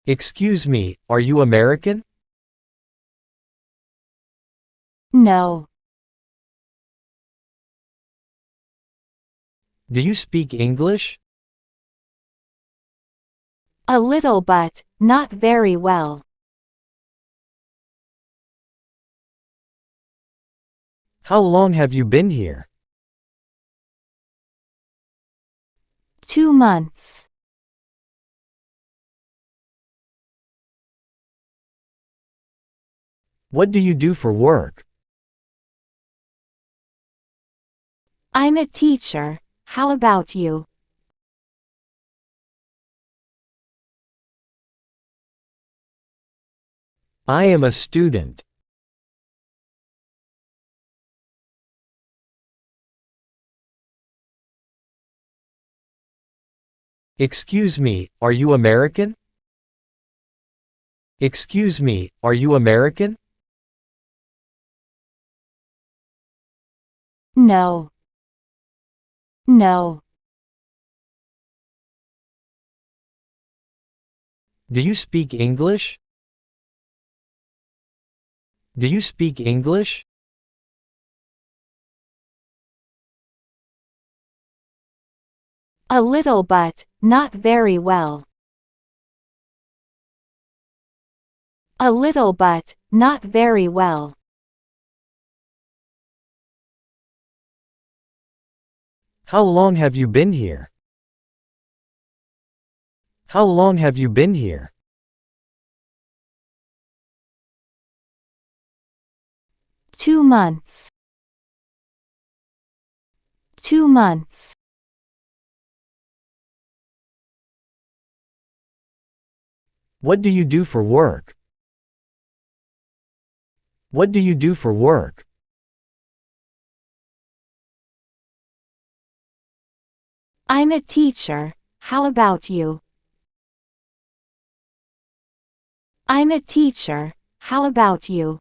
Excuse me, are you American? No. Do you speak English? A little but, not very well. How long have you been here? 2 months. What do you do for work? I'm a teacher. How about you? I am a student. Excuse me, are you American? Excuse me, are you American? No. No. Do you speak English? Do you speak English? A little but, not very well. A little but, not very well. How long have you been here? How long have you been here? 2 months. 2 months. What do you do for work? What do you do for work? I'm a teacher. How about you? I'm a teacher. How about you?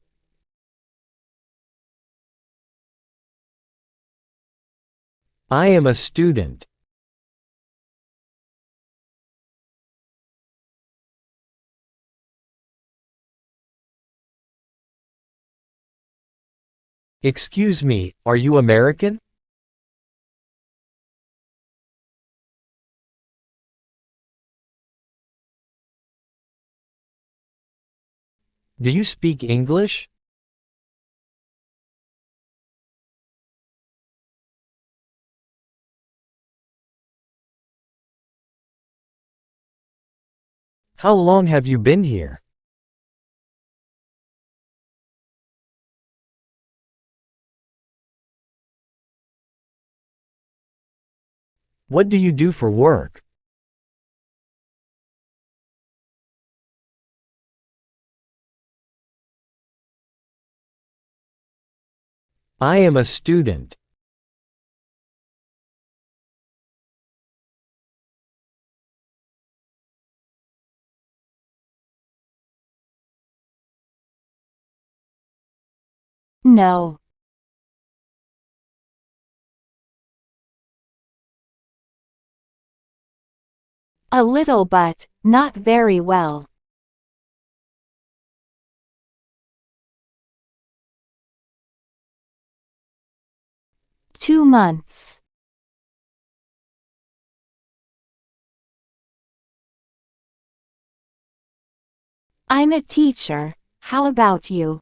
I am a student. Excuse me, are you American? Do you speak English? How long have you been here? What do you do for work? I am a student. No. A little but, not very well. 2 months. I'm a teacher. How about you?